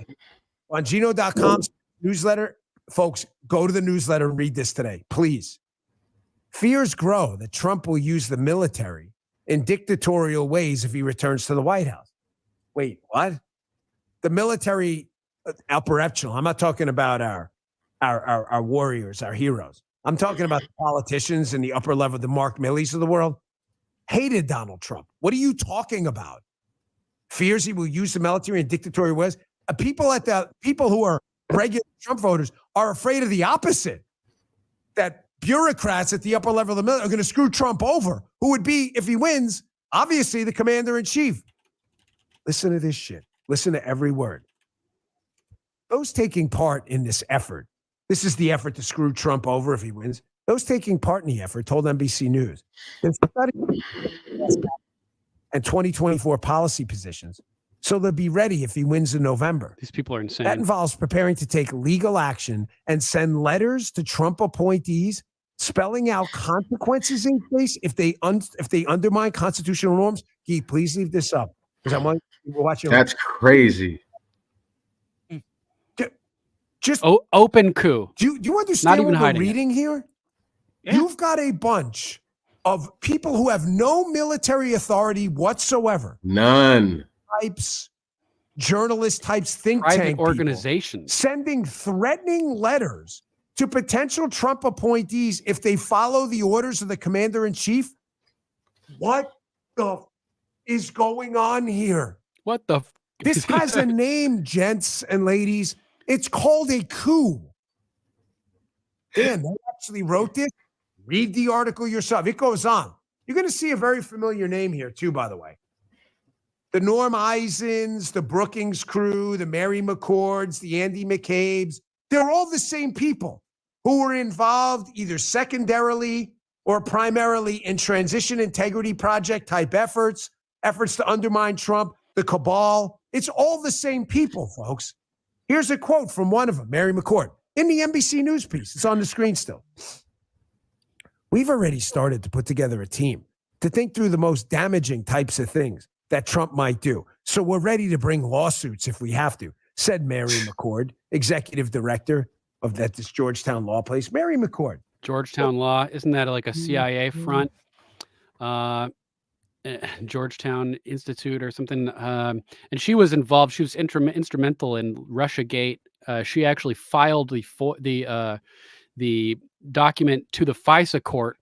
Bongino.com newsletter. Folks, go to the newsletter and read this today, please. Fears grow that Trump will use the military in dictatorial ways if he returns to the White House. Wait, what? The military upper echelon. I'm not talking about our warriors, our heroes. I'm talking about the politicians in the upper level, the Mark Millies of the world. Hated Donald Trump. What are you talking about? Fears he will use the military in dictatorial ways. People who are regular Trump voters are afraid of the opposite. That bureaucrats at the upper level of the military are going to screw Trump over, who would be, if he wins, obviously the commander-in-chief. Listen to this shit. Listen to every word. Those taking part in this effort This is the effort to screw Trump over if he wins. Those taking part in the effort told NBC News that studying and 2024 policy positions, so they'll be ready if he wins in November. These people are insane. That involves preparing to take legal action and send letters to Trump appointees spelling out consequences in case if they undermine constitutional norms. Keith, please leave this up because I want you to watch it. That's crazy. Just open coup. Do you understand Not even what we're hiding reading here? Yeah. You've got a bunch of people who have no military authority whatsoever. None. Types, journalist types, think Private tank organizations sending threatening letters to potential Trump appointees if they follow the orders of the commander-in-chief. What the is going on here? What the? This has a name, gents and ladies. It's called a coup. Dan, they actually wrote this. Read the article yourself. It goes on. You're going to see a very familiar name here, too, by the way. The Norm Eisens, the Brookings crew, the Mary McCords, the Andy McCabe's, they're all the same people who were involved either secondarily or primarily in transition integrity project type efforts to undermine Trump, the cabal. It's all the same people, folks. Here's a quote from one of them, Mary McCord, in the NBC News piece. It's on the screen still. We've already started to put together a team to think through the most damaging types of things that Trump might do. So we're ready to bring lawsuits if we have to, said Mary McCord, executive director of this Georgetown law place. Mary McCord. Georgetown Law, isn't that like a CIA front? Georgetown Institute or something. And she was involved. She was instrumental in Russiagate. She actually filed the document to the FISA court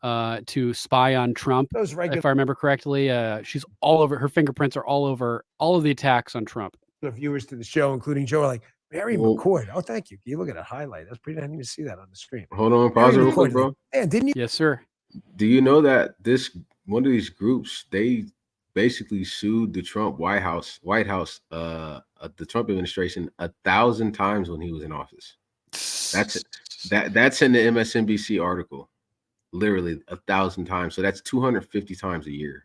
to spy on Trump. If I remember correctly, she's all over. Her fingerprints are all over all of the attacks on Trump. The viewers to the show, including Joe, are like, Mary McCord. Oh, thank you. You look at a highlight. That's pretty. I didn't even see that on the screen. Hold on, pause it real quick, bro. Man, didn't you? Yes, sir. Do you know that one of these groups, they basically sued the Trump White House, the Trump administration 1,000 times when he was in office. That's in the MSNBC article, literally 1,000 times. So that's 250 times a year.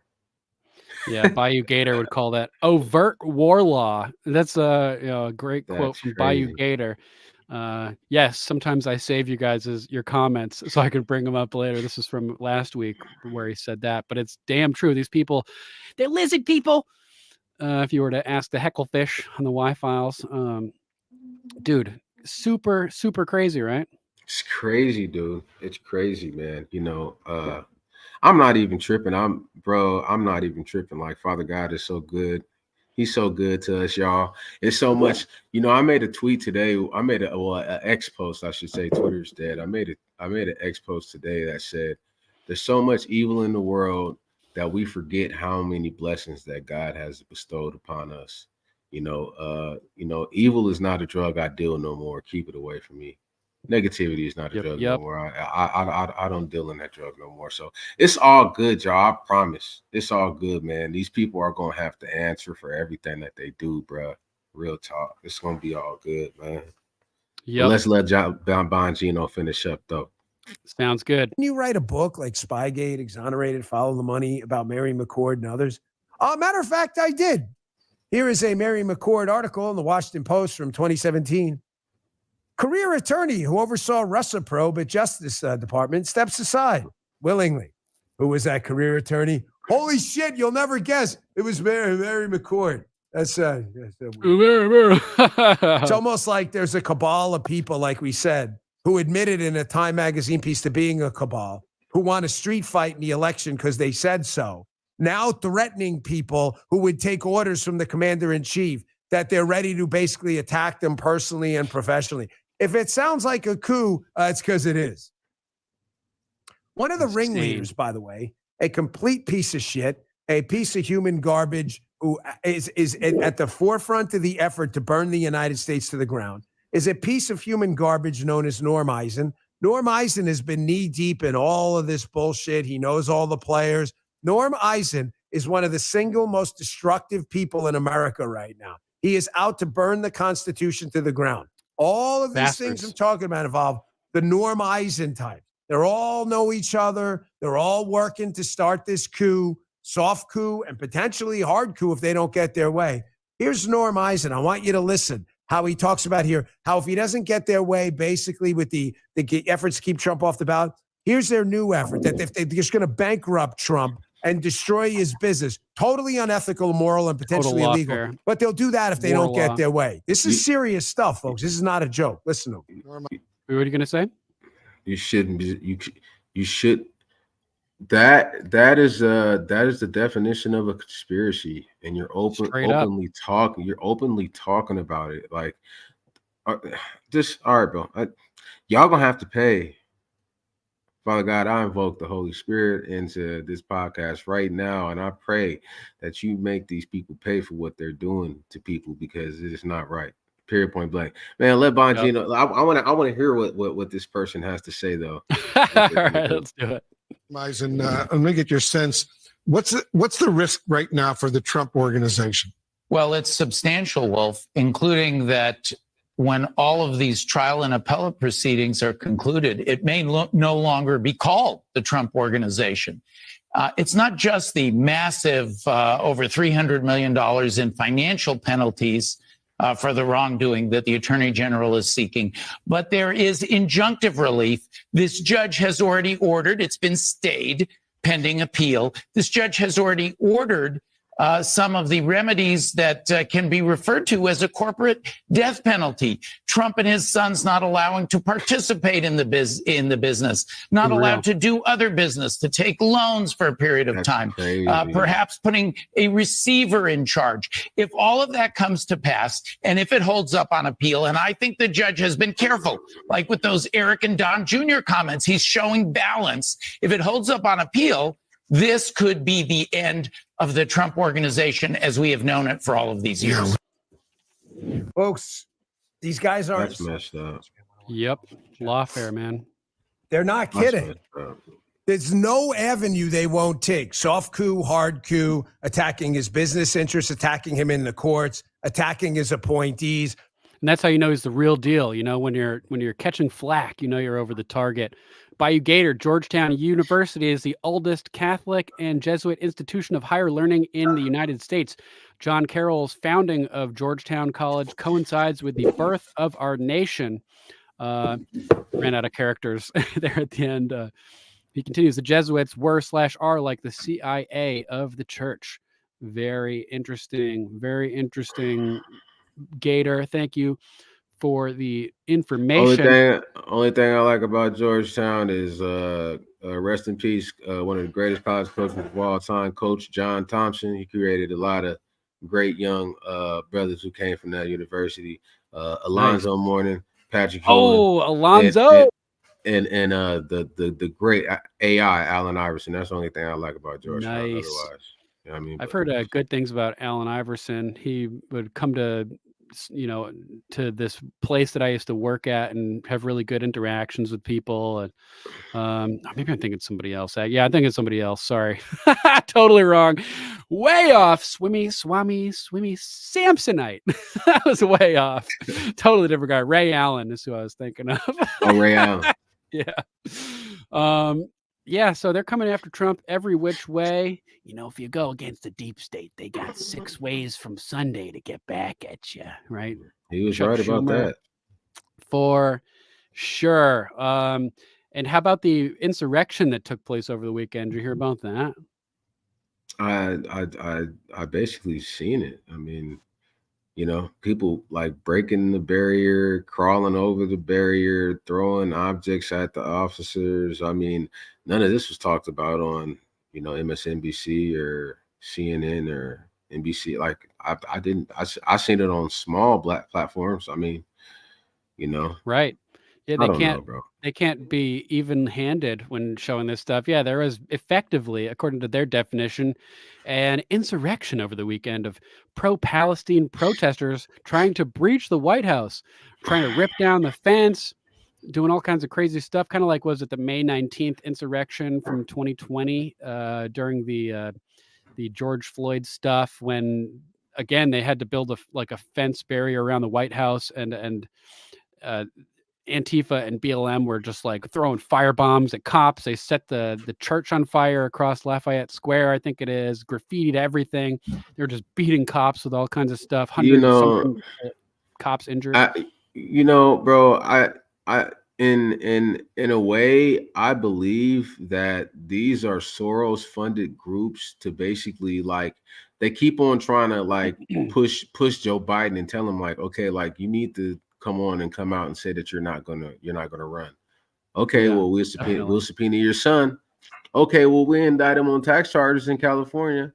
Yeah, Bayou Gator would call that overt war law. That's a great quote from Bayou Gator. Yes, sometimes I save you guys your comments so I can bring them up later. This is from last week where he said that, but it's damn true. These people, they're lizard people. If you were to ask the Hecklefish on the Y-Files, dude, super, super crazy, right? It's crazy, dude. It's crazy, man. I'm not even tripping. I'm not even tripping. Like, Father God is so good. He's so good to us, y'all. It's so much. I made a tweet today. I made an X post, I should say. Twitter's dead. I made an X post today that said, "There's so much evil in the world that we forget how many blessings that God has bestowed upon us." Evil is not a drug I deal no more. Keep it away from me. Negativity is not a drug no more. I don't deal in that drug no more. So it's all good, y'all. I promise. It's all good, man. These people are gonna have to answer for everything that they do, bro. Real talk. It's gonna be all good, man. Yeah. Let's let Bongino finish up, though. Sounds good. Can you write a book like Spygate, Exonerated, Follow the Money about Mary McCord and others? Matter of fact, I did. Here is a Mary McCord article in the Washington Post from 2017. Career attorney who oversaw Russia probe at Justice Department steps aside willingly. Who was that career attorney? Holy shit, you'll never guess. It was Mary McCord. That's it's almost like there's a cabal of people, like we said, who admitted in a Time magazine piece to being a cabal, who want a street fight in the election because they said so. Now threatening people who would take orders from the commander-in-chief that they're ready to basically attack them personally and professionally. If it sounds like a coup, it's because it is. One of the ringleaders, by the way, a complete piece of shit, a piece of human garbage who is at the forefront of the effort to burn the United States to the ground, is a piece of human garbage known as Norm Eisen. Norm Eisen has been knee-deep in all of this bullshit. He knows all the players. Norm Eisen is one of the single most destructive people in America right now. He is out to burn the Constitution to the ground. All of these things Bastards. I'm talking about involve the Norm Eisen type. They all know each other. They're all working to start this coup, soft coup, and potentially hard coup if they don't get their way. Here's Norm Eisen. I want you to listen how he talks about here, how if he doesn't get their way, basically with the efforts to keep Trump off the ballot, here's their new effort, that if they're just going to bankrupt Trump and destroy his business, totally unethical, immoral, and potentially illegal. Lawfare. But they'll do that if they Moral don't get law. their way. This is serious stuff, folks. This is not a joke. Listen to him. What are you going to say? You shouldn't be. You should. That is the definition of a conspiracy, and you're openly talking. You're openly talking about it. Like, just all right, bro. Y'all gonna have to pay. Father God, I invoke the Holy Spirit into this podcast right now, and I pray that you make these people pay for what they're doing to people, because it is not right. Period, point blank. Man, let Bongino. Yep. I want to hear what this person has to say, though. All right, let's do it. And let me get your sense. What's the risk right now for the Trump organization? Well, it's substantial, Wolf, including that when all of these trial and appellate proceedings are concluded, it may no longer be called the Trump Organization. It's not just the massive over $300 million in financial penalties for the wrongdoing that the Attorney General is seeking, but there is injunctive relief. This judge has already ordered, it's been stayed pending appeal. This judge has already ordered some of the remedies that can be referred to as a corporate death penalty. Trump and his sons not allowing to participate in the business, not allowed to do other business, to take loans for a period of time, perhaps putting a receiver in charge. If all of that comes to pass, and if it holds up on appeal, and I think the judge has been careful, like with those Eric and Don Jr. comments, he's showing balance. If it holds up on appeal, this could be the end of the Trump Organization as we have known it for all of these years. Folks, these guys aren't. That's messed up. Yep. Lawfare, man. They're not kidding. There's no avenue they won't take. Soft coup, hard coup, attacking his business interests, attacking him in the courts, attacking his appointees. And that's how you know he's the real deal. You know, when you're catching flack, you know you're over the target. Bayou Gator, Georgetown University is the oldest Catholic and Jesuit institution of higher learning in the United States. John Carroll's founding of Georgetown College coincides with the birth of our nation. Ran out of characters there at the end. He continues, the Jesuits were/are like the CIA of the church. Very interesting, Gator. Thank you for the information. Only thing I like about Georgetown is rest in peace, one of the greatest college coaches of all time, Coach John Thompson. He created a lot of great young brothers who came from that university. Alonzo Mourning, Patrick Hewlin. Oh, Alonzo. And the great AI Allen Iverson. That's the only thing I like about Georgetown. Nice. Otherwise, you know what I mean? I've heard good things about Allen Iverson. He would come to this place that I used to work at and have really good interactions with people. And maybe I'm thinking somebody else. Yeah, I'm thinking somebody else. Sorry. Totally wrong. Way off. Swimmy Samsonite. That was way off. Totally different guy. Ray Allen is who I was thinking of. Oh, Ray Allen. Yeah. Yeah, so they're coming after Trump every which way. You know, if you go against the deep state, they got 6 ways from Sunday to get back at you, right? He was right about that. For sure. And how about the insurrection that took place over the weekend? Did you hear about that? I basically seen it. I mean, you know, people like breaking the barrier, crawling over the barrier, throwing objects at the officers. I mean, none of this was talked about on, you know, MSNBC or CNN or NBC. Like I seen it on small black platforms. I mean, you know, right. Yeah, they can't be even-handed when showing this stuff. Yeah, there was effectively, according to their definition, an insurrection over the weekend of pro-Palestine protesters trying to breach the White House, trying to rip down the fence, doing all kinds of crazy stuff, kind of like, was it the May 19th insurrection from 2020 during the George Floyd stuff, when, again, they had to build a fence barrier around the White House and Antifa and BLM were just like throwing fire bombs at cops. They set the church on fire across Lafayette Square, I think it is, graffitied everything. They're just beating cops with all kinds of stuff. You Hundreds, know, something, cops injured. bro, I in a way, I believe that these are Soros funded groups to basically like they keep on trying to like push Joe Biden and tell him like, okay, like you need to come out and say that you're not gonna run. Okay, Yeah, well we'll subpoena your son. Okay, well we indict him on tax charges in California.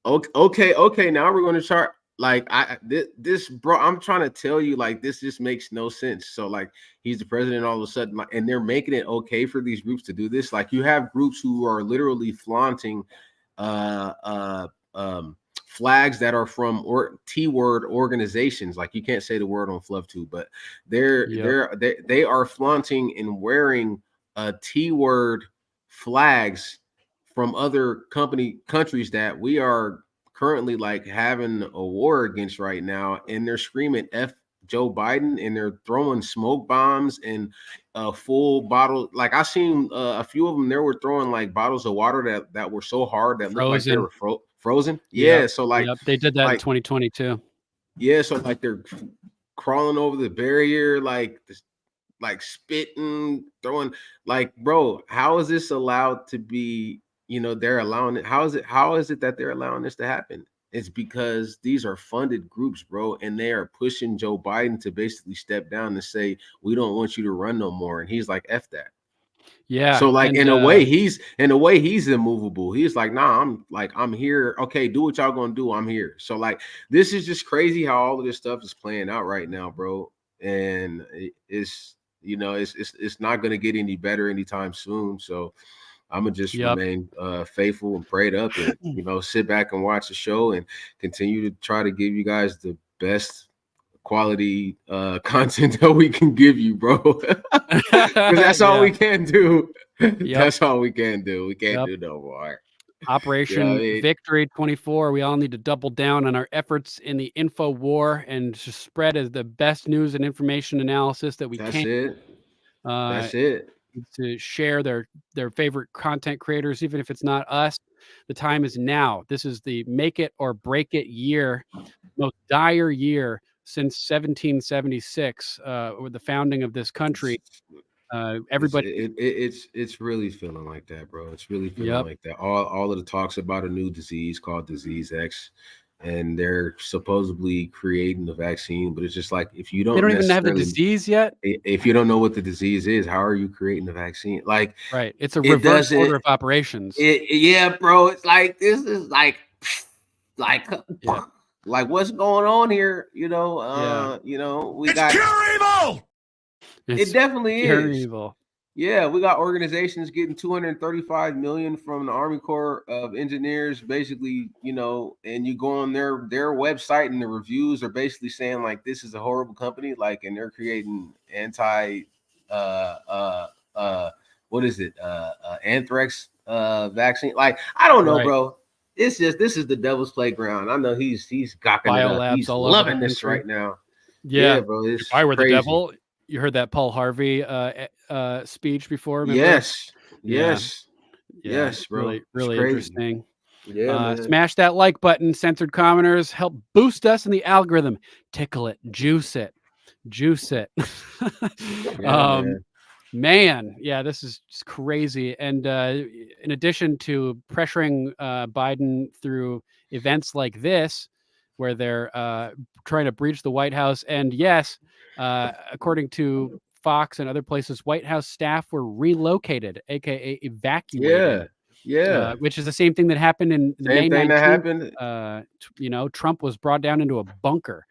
Okay. Now we're going to chart like this, bro. I'm trying to tell you, like this just makes no sense. So like he's the president all of a sudden, like, and they're making it okay for these groups to do this. Like you have groups who are literally flaunting flags that are from T-word organizations. Like you can't say the word on FluffTube, but they are flaunting and wearing T-word flags from other countries that we are currently like having a war against right now, and they're screaming F Joe Biden, and they're throwing smoke bombs and a full bottle. Like I seen a few of them, they were throwing like bottles of water that were so hard that looked like they were frozen. Yeah, so like they did that in 2022. Yeah, so like they're crawling over the barrier, like spitting, throwing. Like, bro, how is this allowed to be? They're allowing it. How is it that they're allowing this to happen? It's because these are funded groups, bro, and they are pushing Joe Biden to basically step down and say, we don't want you to run no more. And he's like, F that. Yeah. So like in a way he's immovable. He's like, nah, I'm here. Okay, do what y'all gonna do. I'm here. So like this is just crazy how all of this stuff is playing out right now, bro. And it's not gonna get any better anytime soon. So I'm gonna just remain faithful and prayed up, and sit back and watch the show and continue to try to give you guys the best quality content that we can give you, bro. Because that's all we can do. That's all we can do. We can't do no more. Operation Victory 24. We all need to double down on our efforts in the info war and just spread as the best news and information analysis that we can. That's it. To share their favorite content creators, even if it's not us. The time is now. This is the make it or break it year, most dire year since 1776, with the founding of this country. Everybody, it's really feeling like that, bro. It's really feeling like that. All of the talks about a new disease called Disease X, and they're supposedly creating the vaccine, but it's just like if you don't, they don't even have the disease yet. If you don't know what the disease is, how are you creating the vaccine? Like, right? It's a reverse order of operations. Yeah, bro. It's like this is like what's going on here? We got pure evil. It definitely pure is evil. Yeah, we got organizations getting $235 million from the Army Corps of Engineers, basically, and you go on their website and the reviews are basically saying like this is a horrible company, like, and they're creating anthrax vaccine. Like, I don't know, bro. It's just this is the devil's playground. I know he's gawking it up. He's loving this right now. Yeah, bro. It's if I were crazy. the devil. You heard that Paul Harvey speech before? Remember? Yes, bro. Really interesting. Yeah, smash that like button, censored commoners. Help boost us in the algorithm. Tickle it, juice it. Man, this is just crazy. And in addition to pressuring Biden through events like this, where they're trying to breach the White House, and according to Fox and other places, White House staff were relocated, aka evacuated. Yeah. Which is the same thing that happened in the May 19th. That happened. Trump was brought down into a bunker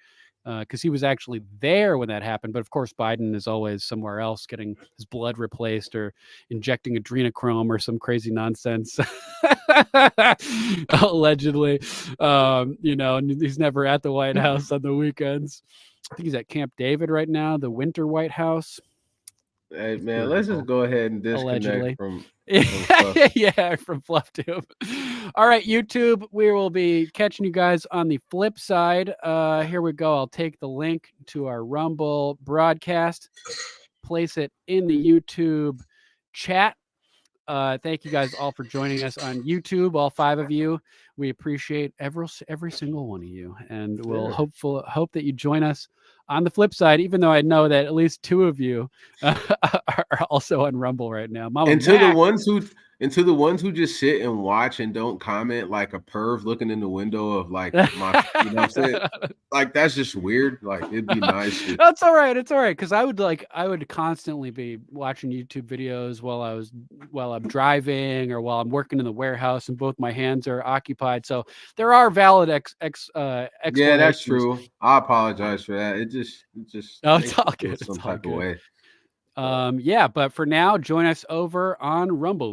because he was actually there when that happened. But of course, Biden is always somewhere else getting his blood replaced or injecting adrenochrome or some crazy nonsense. Allegedly, and he's never at the White House on the weekends. I think he's at Camp David right now, the Winter White House. Hey man, let's just go ahead and disconnect allegedly from from FluffTube. All right, YouTube, we will be catching you guys on the flip side. Here we go. I'll take the link to our Rumble broadcast, place it in the YouTube chat. Thank you guys all for joining us on YouTube, all 5 of you. We appreciate every single one of you, and we'll hope that you join us on the flip side, even though I know that at least 2 of you are also on Rumble right now. Mama And to Mac. the ones who just sit and watch and don't comment, like a perv looking in the window of like my, you know what I'm saying? Like that's just weird. Like it'd be nice. That's all right. It's all right, because I would constantly be watching YouTube videos while I'm driving or while I'm working in the warehouse, and both my hands are occupied. So there are valid yeah, that's true. I apologize for that. It just no, it's all good. Some It's all type of good. way. Yeah, but for now, join us over on Rumble.